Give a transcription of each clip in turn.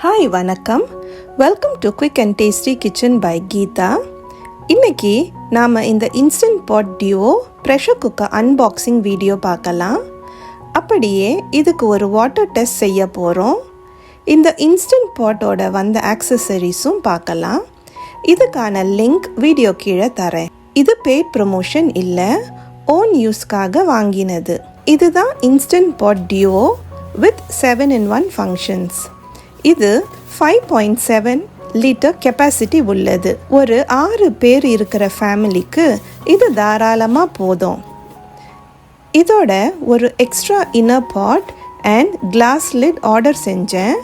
Hi, வணக்கம். Welcome to Quick and Tasty Kitchen by Geetha. இன்னைக்கு நாம இந்த இன்ஸ்டன்ட் பாட் Duo pressure cooker unboxing video பார்க்கலாம். அப்படியே இதுக்கு ஒரு வாட்டர் டெஸ்ட் செய்ய போகிறோம். இந்த இன்ஸ்டன்ட் பாட்டோட வந்த ஆக்சசரிஸும் பார்க்கலாம். இதுக்கான லிங்க் வீடியோ கீழே தரேன். இது பெய்ட் ப்ரமோஷன் இல்லை, ஓன் யூஸ்க்காக வாங்கினது. இதுதான் instant pot duo with 7-in-1 functions. இது 5.7 லிட்டர் கெப்பாசிட்டி உள்ளது. ஒரு 6 பேர் இருக்கிற ஃபேமிலிக்கு இது தாராளமாக போதும். இதோட ஒரு extra inner pot and glass lid order செஞ்சேன்.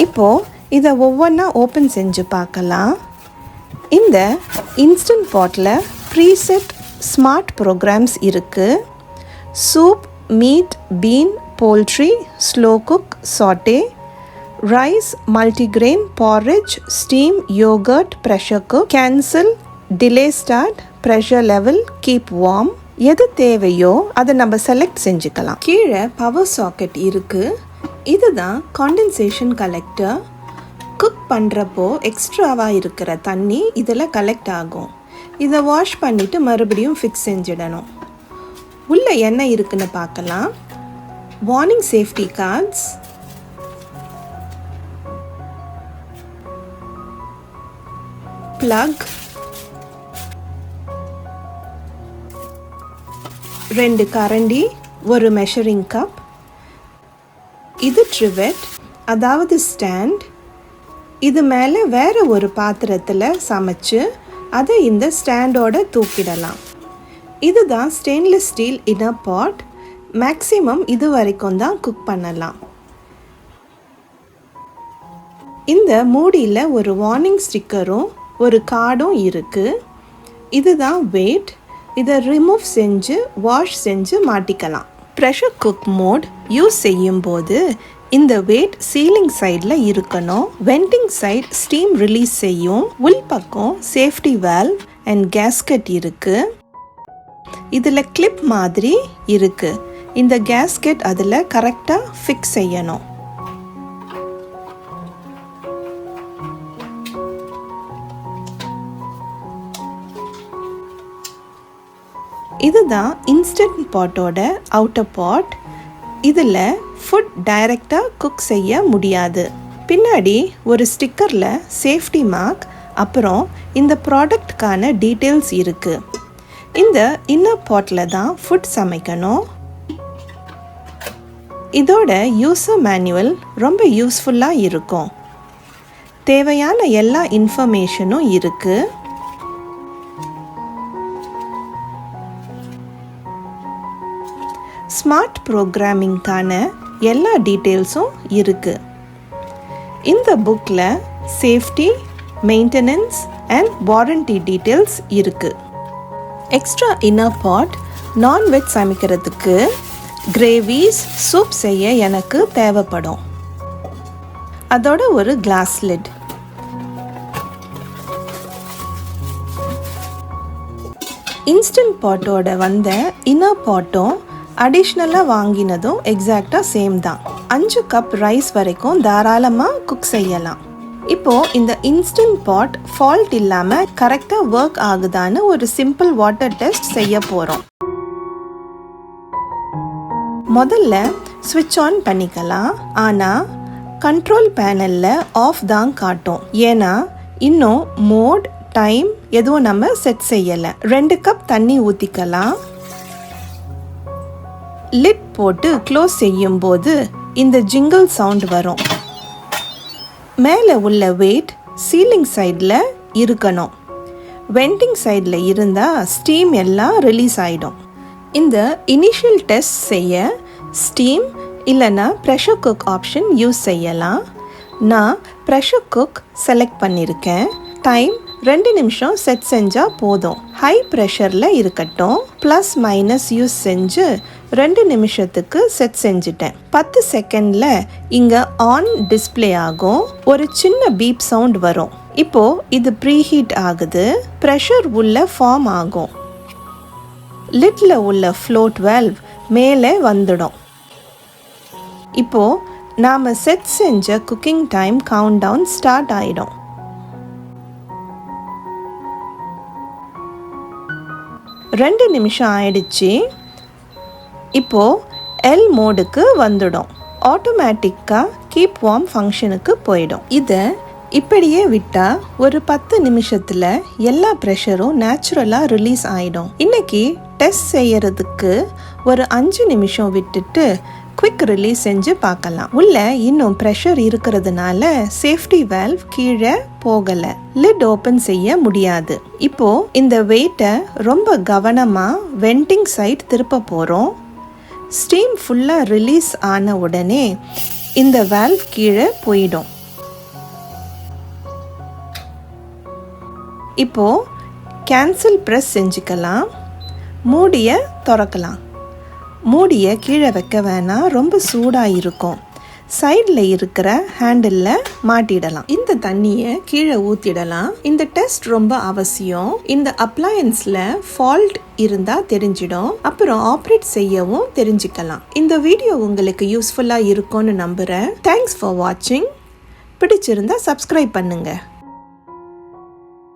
இப்போது இதை ஒவ்வொன்றா ஓப்பன் செஞ்சு பார்க்கலாம். இந்த இன்ஸ்டன்ட் பாட்டில் ப்ரீசெட் ஸ்மார்ட் ப்ரோக்ராம்ஸ் இருக்குது. Soup, meat, bean, poultry, slow cook, saute, rice, multigrain, porridge, steam, yogurt, pressure cook, cancel, delay start, pressure level, keep warm. எது தேவையோ அதை நம்ம செலக்ட் செஞ்சுக்கலாம். கீழே பவர் சாக்கெட் இருக்குது. இதுதான் காண்டென்சேஷன் கலெக்டர். குக் பண்ணுறப்போ எக்ஸ்ட்ராவாக இருக்கிற தண்ணி இதில் கலெக்ட் ஆகும். இதை வாஷ் பண்ணிவிட்டு மறுபடியும் ஃபிக்ஸ் செஞ்சிடணும். உள்ள என்ன இருக்குன்னு பார்க்கலாம். வார்னிங் சேஃப்டி கார்ட்ஸ், plug, 2 கரண்டி, ஒரு மெஷரிங் கப். இது ட்ரிவெட், அதாவது ஸ்டாண்ட். இது மேலே வேறு ஒரு பாத்திரத்தில் சமைச்சு அதை இந்த ஸ்டாண்டோட தூக்கிடலாம். இதுதான் ஸ்டெயின்லெஸ் ஸ்டீல் இன்னர் பாட். மேக்ஸிமம் இது வரைக்கும் தான் குக் பண்ணலாம். இந்த மூடியில் ஒரு வார்னிங் ஸ்டிக்கரும் ஒரு கார்டும் இருக்குது. இதுதான் வெயிட். இதை ரிமூவ் செஞ்சு வாஷ் செஞ்சு மாட்டிக்கலாம். ப்ரெஷர் குக் மோட் யூஸ் செய்யும்போது இந்த வெயிட் சீலிங் சைடில் இருக்கணும். வெண்டிங் சைட் ஸ்டீம் ரிலீஸ் செய்யும். உள்பக்கம் சேஃப்டி வால்வ் அண்ட் கேஸ்கெட் இருக்குது. இதில் கிளிப் மாதிரி இருக்குது. இந்த கேஸ்கெட் அதில் கரெக்டாக ஃபிக்ஸ் செய்யணும். இதுதான் இன்ஸ்டன்ட் பாட்டோட அவுட்டர் பாட். இதில் ஃபுட் டைரெக்டாக குக் செய்ய முடியாது. பின்னாடி ஒரு ஸ்டிக்கரில் சேஃப்டி மார்க், அப்புறம் இந்த ப்ராடக்ட்கான டீட்டெயில்ஸ் இருக்குது. இந்த இன்னர் பாட்டில் தான் ஃபுட் சமைக்கணும். இதோட யூசர் மேனுவல் ரொம்ப யூஸ்ஃபுல்லாக இருக்கும். தேவையான எல்லா இன்ஃபர்மேஷனும் இருக்குது. ஸ்மார்ட் ப்ரோக்ராமிங்கான எல்லா டீட்டெயில்ஸும் இருக்குது. இந்த புக்கில் safety, maintenance and warranty details இருக்குது. எக்ஸ்ட்ரா இன்னர் பாட் நான்வெஜ் சமைக்கிறதுக்கு, கிரேவிஸ், சூப் செய்ய எனக்கு தேவைப்படும். அதோட ஒரு கிளாஸ் லிட். இன்ஸ்டன்ட் பாட்டோட வந்த இன்னர் பாட்டும் அடிஷ்னலாக வாங்கினதும் எக்ஸாக்டாக சேம் தான். 5 கப் ரைஸ் வரைக்கும் தாராளமாக குக் செய்யலாம். இப்போது இந்த இன்ஸ்டன்ட் பாட் ஃபால்ட் இல்லாமல் கரெக்டாக ஒர்க் ஆகுதான்னு ஒரு சிம்பிள் வாட்டர் டெஸ்ட் செய்ய போகிறோம். முதல்ல ஸ்விட்ச் ஆன் பண்ணிக்கலாம். ஆனால் கண்ட்ரோல் பேனலில் ஆஃப் தான் காட்டும். ஏன்னா இன்னும் மோட், டைம் எதுவும் நம்ம செட் செய்யலை. 2 கப் தண்ணி ஊற்றிக்கலாம். லிட் போட்டு க்ளோஸ் செய்யும்போது இந்த ஜிங்கிள் சவுண்ட் வரும். மேலே உள்ள வெயிட் சீலிங் சைடில் இருக்கணும். வெண்டிங் சைடில் இருந்தால் ஸ்டீம் எல்லாம் ரிலீஸ் ஆகிடும். இந்த இனிஷியல் டெஸ்ட் செய்ய ஸ்டீம் இல்லைன்னா ப்ரெஷர் குக் ஆப்ஷன் யூஸ் செய்யலாம். நான் ப்ரெஷர் குக் செலக்ட் பண்ணியிருக்கேன். டைம் 2 நிமிஷம் செட் செஞ்சால் போதும். ஹை ப்ரெஷரில் இருக்கட்டும். ப்ளஸ் மைனஸ் யூஸ் செஞ்சு 2 நிமிஷத்துக்கு செட் செஞ்சுட்டேன். 10 செகண்டில் இங்கே ஆன் டிஸ்பிளே ஆகும். ஒரு சின்ன பீப் சவுண்ட் வரும். இப்போது இது ப்ரீஹீட் ஆகுது. ப்ரெஷர் உள்ள ஃபார்ம் ஆகும். லிட்டில் உள்ள ஃப்ளோட் வால்வ் மேலே வந்துடும். இப்போது நாம் செட் செஞ்ச cooking time count down start ஆகிடும். ரெண்டு நிமிஷம் ஆயிடுச்சு. இப்போது எல் மோடுக்கு வந்துடும். ஆட்டோமேட்டிக்காக கீப் வார்ம் ஃபங்க்ஷனுக்கு போயிடும். இதை இப்படியே விட்டால் ஒரு 10 நிமிஷத்தில் எல்லா ப்ரெஷரும் நேச்சுரலாக ரிலீஸ் ஆகிடும். இன்றைக்கி டெஸ்ட் செய்யறதுக்கு ஒரு 5 நிமிஷம் விட்டுட்டு குவிக் ரிலீஸ் செஞ்சு பார்க்கலாம். உள்ள இன்னும் ப்ரெஷர் இருக்கிறதுனால சேஃப்டி வால்வ் கீழே போகலை. லிட் ஓப்பன் செய்ய முடியாது. இப்போ இந்த வெயிட்டை ரொம்ப கவனமாக வெண்டிங் சைட் திருப்ப போகிறோம். ஸ்டீம் ஃபுல்லாக ரிலீஸ் ஆன உடனே இந்த வால்வ் கீழே போயிடும். இப்போ கேன்சல் ப்ரெஸ் செஞ்சுக்கலாம். மூடியை திறக்கலாம். மூடியை கீழே வைக்க வேணாம், ரொம்ப சூடாக இருக்கும். சைடில் இருக்கிற ஹேண்டிலில் மாட்டிடலாம். இந்த தண்ணியை கீழே ஊற்றிடலாம். இந்த டெஸ்ட் ரொம்ப அவசியம். இந்த அப்ளையன்ஸில் ஃபால்ட் இருந்தால் தெரிஞ்சிடும். அப்புறம் ஆப்ரேட் செய்யவும் தெரிஞ்சுக்கலாம். இந்த வீடியோ உங்களுக்கு யூஸ்ஃபுல்லாக இருக்கும்னு நம்புகிறேன். தேங்க்ஸ் ஃபார் வாட்சிங். பிடிச்சிருந்தா சப்ஸ்கிரைப் பண்ணுங்கள்.